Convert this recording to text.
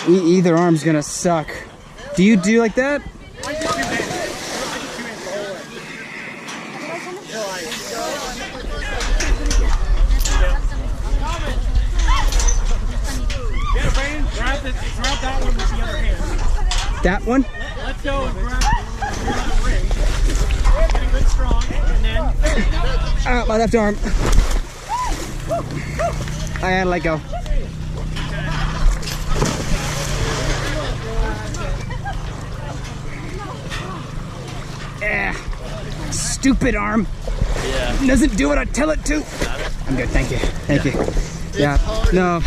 Either arm's gonna suck. Do you do like that? I do 2 hands. I do 2 hands the whole way. Get a rein, grab that one with the other hand. That one? Let's go and grab the other ring. Get it good strong, and then... Ah, my left arm. I had to let go. Stupid arm. Yeah. Doesn't do what I tell it to. I'm good, thank you. Thank you. Yeah, no.